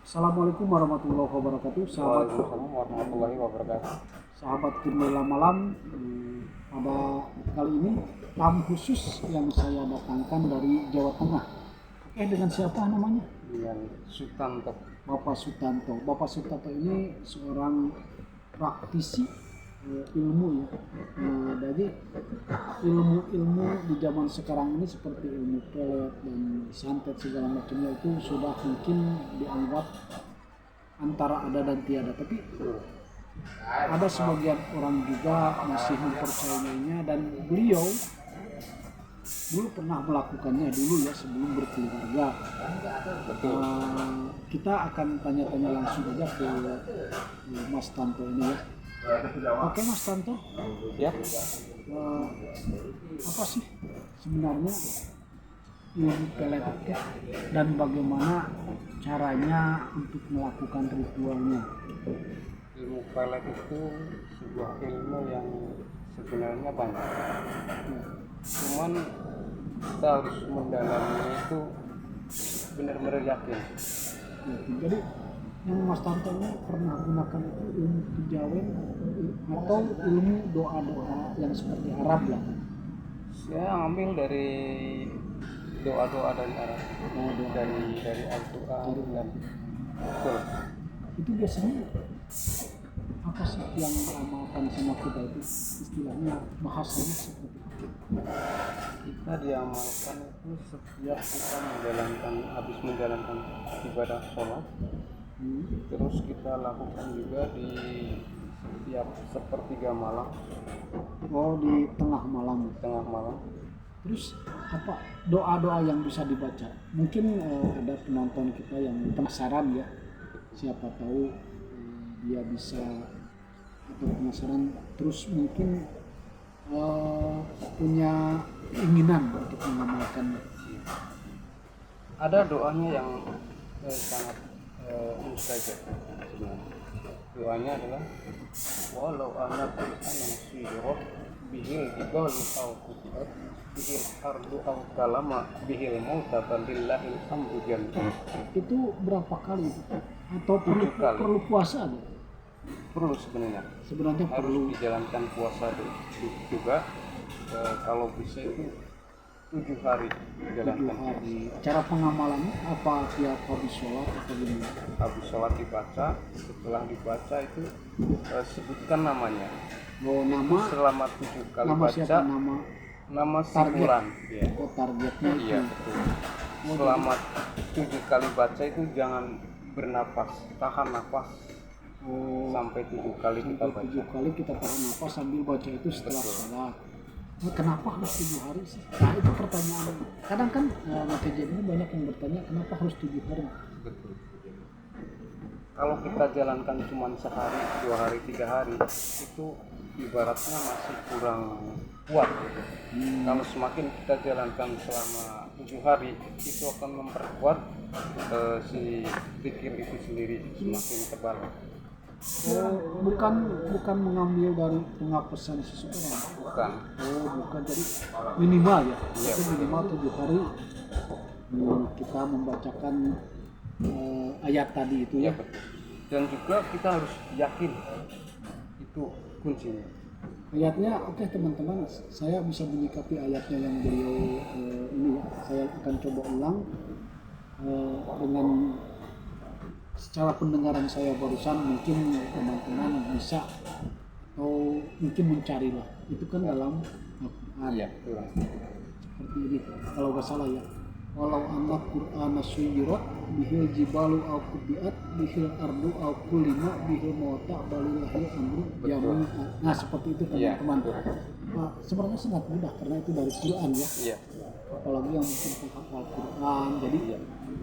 Assalamualaikum warahmatullahi wabarakatuh, Waalaikumsalam warahmatullahi wabarakatuh. sahabat Jendela Malam. Pada kali ini tamu khusus yang saya datangkan dari Jawa Tengah. Dengan siapa namanya? Dengan Sutanto. Bapak Sutanto. Bapak Sutanto ini seorang praktisi ilmu ya. Jadi ilmu-ilmu di zaman sekarang ini seperti ilmu pelet dan santet segala macamnya itu sudah mungkin dianggap antara ada dan tiada, tapi ada sebagian orang juga masih mempercayainya, dan beliau dulu pernah melakukannya dulu ya sebelum berkeluarga. Kita akan tanya-tanya langsung aja ke Mas Tanto ini ya. Oke Mas Tanto, Ya, apa sih sebenarnya ilmu pelet itu dan bagaimana caranya untuk melakukan ritualnya? ilmu pelet itu sebuah ilmu yang sebenarnya banyak. Cuman kita harus mendalaminya itu benar-benar yakin. Jadi yang Mas Tanto ini pernah gunakan itu ilmu kejawen atau ilmu doa-doa yang seperti Arab lah. Saya ambil dari doa-doa dari Arab, Doa-doa. dari Al-Quran dan betul. Itu biasanya apa sih yang diamalkan sama kita itu, istilahnya bahasanya seperti itu? Kita diamalkan itu setiap kita habis menjalankan ibadah sholat. Terus kita lakukan juga di setiap sepertiga malam, Oh, di tengah malam. tengah malam. Terus apa doa-doa yang bisa dibaca? Mungkin ada penonton kita yang penasaran ya. Siapa tahu dia bisa atau penasaran, terus mungkin punya keinginan untuk mengamalkannya. Ada doanya yang sangat mustajab sebenarnya. Doanya adalah walau anak Qur'anan suyurat bihil jibalu aw qutiat bihil ardu aw kalama bihil mauta balillahil amru jami'an. Itu berapa kali itu? Atau perlu, 7 kali. perlu puasa ada? Perlu sebenarnya, Sebenarnya harus perlu. dijalankan puasa juga. Kalau bisa itu 7 hari 7 dijalankan. hari. Cara pengamalannya apa, tiap habis sholat atau gimana? Habis sholat dibaca, setelah dibaca itu sebutkan namanya. Oh, nama Selama 7 kali nama baca, siapa, nama si target. Quran. Ya. Oh, targetnya itu. Iya betul. Selama 7 kali baca itu jangan bernapas, tahan napas Oh, sampai 7 kali kita sampai baca. 7 kali kita tahan apa sambil baca itu setelah Betul. sholat. Nah, kenapa harus 7 hari sih? Nah, itu pertanyaan. Kadang kan netizen ini banyak yang bertanya kenapa harus 7 hari? Betul. Kalau kita jalankan cuma sehari, 2 hari, 3 hari, itu ibaratnya masih kurang kuat. Kalau semakin kita jalankan selama 7 hari, itu akan memperkuat si pikir itu sendiri semakin tebal. Oh, bukan mengambil dari pengapesan seseorang. Bukan. Oh, bukan, jadi minimal ya. Iya. Itu minimal 7 hari kita membacakan ayat tadi itu Ya ya. betul. Dan juga kita harus yakin itu kuncinya. Ayatnya, oke teman-teman, saya bisa menyikapi ayatnya yang beliau ini ya. Saya akan coba ulang dengan secara pendengaran saya barusan, mungkin teman-teman bisa atau mungkin mencari lah. Itu kan dalam Al-Quran. Iya betul. Seperti ini kalau nggak salah ya. Walau anak Qur'ana suyirat bihil jibalu au kubiat bihil ardu au kulima bihil mauta balillahil amru jami'an. Nah, seperti itu Iya, teman-teman. betul. Sebenarnya sangat mudah karena itu dari Quran ya. Iya. Apalagi yang mungkin penghafal Quran. Jadi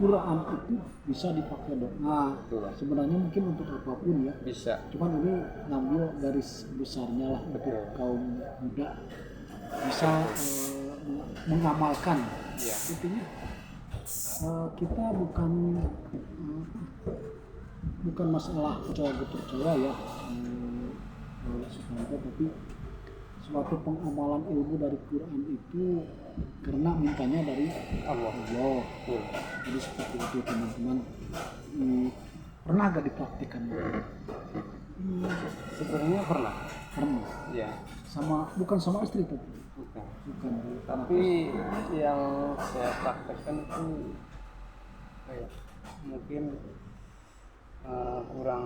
Quran itu bisa dipakai doa. Betul. Sebenarnya mungkin untuk apapun ya. Bisa. Cuman ini ngambil garis besarnya lah untuk Betul. kaum muda bisa mengamalkan. Iya. Intinya kita bukan masalah percaya ya Susanto, tapi suatu pengamalan ilmu dari Quran itu karena mintanya dari Allah. Allah. Betul. Jadi seperti itu teman-teman. Pernah gak dipraktikkan? Sebenarnya pernah. Pernah. Ya. Bukan sama istri tapi. Bukan. Bukan. Tapi yang saya praktekkan itu kayak mungkin kurang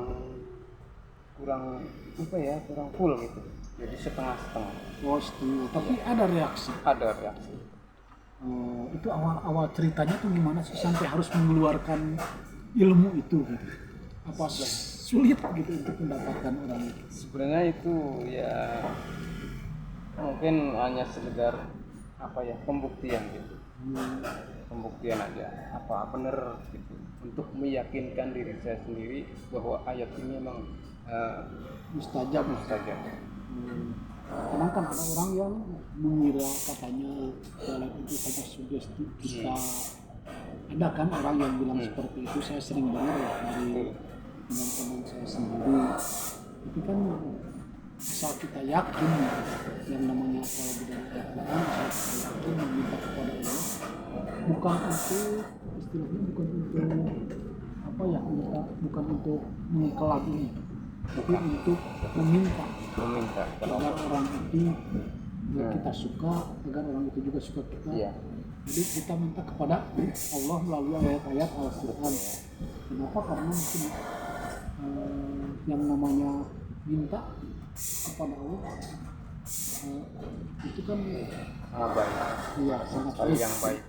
apa ya, kurang full gitu. Jadi setengah-setengah. Oh, setengah. Tapi ada reaksi. Ada reaksi. Itu awal ceritanya tuh gimana sih sampai harus mengeluarkan ilmu itu gitu? Apa sulit gitu untuk mendapatkan orang itu? Sebenarnya itu ya mungkin hanya sekedar apa ya, pembuktian gitu. Pembuktian aja apa benar gitu, untuk meyakinkan diri saya sendiri bahwa ayat ini memang Mustajab. Kadang kan ada orang yang mengira katanya dalam itu hanya sugesti kita. Ada kan orang yang bilang seperti itu, saya sering dengar ya dari teman-teman saya sendiri. Tapi kan asal kita yakin yang namanya kalau di dalam Al-Quran, asal kita yakin meminta kepada Allah, bukan untuk istilahnya bukan untuk apa ya, bukan untuk mengkelabui, tapi untuk meminta agar orang itu kita suka, agar orang itu juga suka kita. Jadi kita minta kepada Allah melalui ayat-ayat Al-Quran. Kenapa? Karena mungkin yang namanya minta kepada Allah itu kan baik. Iya, sangat baik. Yang baik.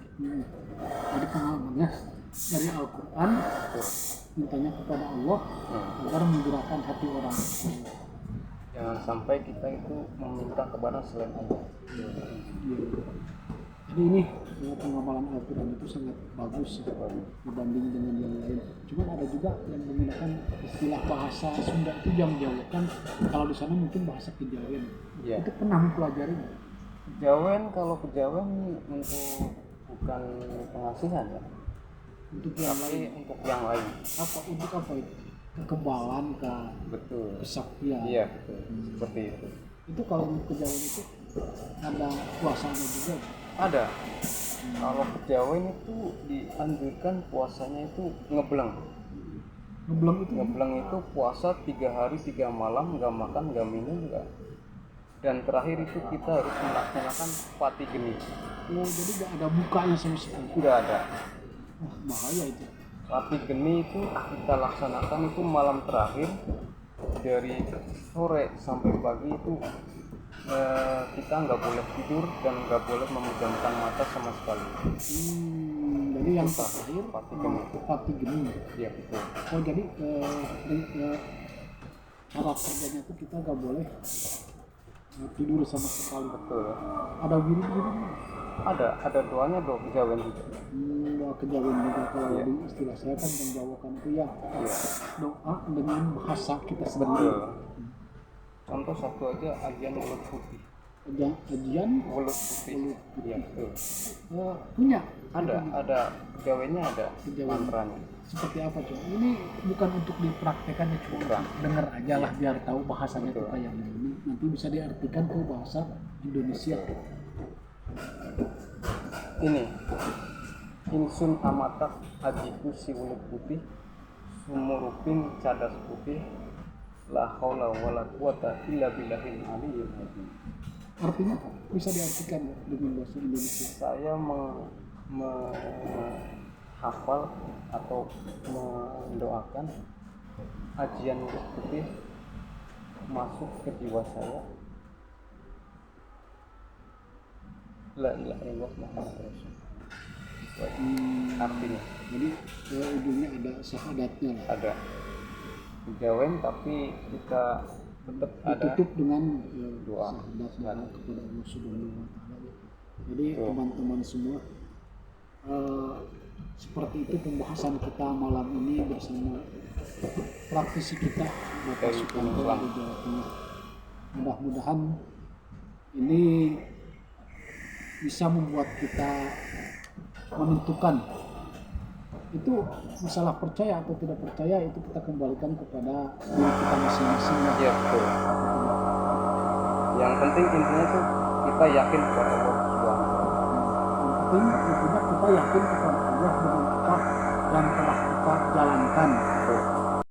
Jadi pengalamannya dari Al-Quran, mintanya kepada Allah agar menggerakkan hati orang. Jangan sampai kita itu meminta kepada selain Allah. Jadi ini pengamalan Al-Quran itu sangat bagus dibanding dengan yang lain. Cuma ada juga yang menggunakan istilah bahasa Sunda itu yang Jawa kan. Kalau di sana mungkin bahasa Kejawen. Ya. Itu pernah mempelajari? Kejawen, kalau Kejawen untuk bukan pengasihan ya. Untuk yang lain. Untuk yang lain. Untuk apa itu? Kekebalan, betul. Kesaktian. Iya, betul. Seperti itu. Itu kalau untuk Kejawen itu ada puasanya juga. Ada. Kalau Kejawen itu dianjurkan puasanya itu ngebleng. Ngebleng itu puasa 3 hari 3 malam, nggak makan nggak minum juga. Dan terakhir itu kita harus melaksanakan pati geni. Jadi nggak ada bukanya sama sekali. Tidak ada. Bahaya itu. Pati geni itu kita laksanakan itu malam terakhir, dari sore sampai pagi itu kita nggak boleh tidur dan nggak boleh memejamkan mata sama sekali. Jadi yang terakhir pati geni. Iya, betul. Oh, jadi cara kerjanya itu kita nggak boleh tidur sama sekali. Betul. Ada wirid-wirid? Ada doanya, doa Kejawen juga. Doa Kejawen juga. Kalau di istilah saya kan menjawabkan itu ya doa dengan bahasa kita sendiri. Betul. Contoh satu aja, ajian Welut Putih. Ajian Welut Putih. Iya, betul. Punya? Ada Kejawennya, ada mantranya. Seperti apa coba? Ini bukan untuk dipraktekkan ya, cuma dengar aja lah biar tahu bahasanya itu kayak gimana. Nanti bisa diartikan ke bahasa Indonesia. Ini Insun amatak ajiku si Welut Putih, sumuruping cadas putih, la haula wala quwata illa billahil aliyyil azim. Artinya bisa diartikan dengan bahasa Indonesia. Saya menghafal atau mendoakan ajian Welut Putih masuk ke jiwa saya. La ilaha illallah Muhammadur Rasulullah. Artinya. Jadi ujungnya ada syahadatnya. Ada Kejawen, tapi kita tetap ditutup dengan doa syahadat kepada Allah Subhanahu wa Ta'ala. Jadi teman-teman semua, seperti itu pembahasan kita malam ini bersama praktisi kita Bapak Sukanto dari Jawa Tengah. Mudah-mudahan ini bisa membuat kita menentukan itu masalah percaya atau tidak percaya, itu kita kembalikan kepada diri kita masing-masing. Ya, betul. Yang penting intinya itu kita yakin kepada Allah Subhanahu wa Ta'ala. Yang penting intinya kita yakin kepada Allah dengan apa yang telah kita jalankan.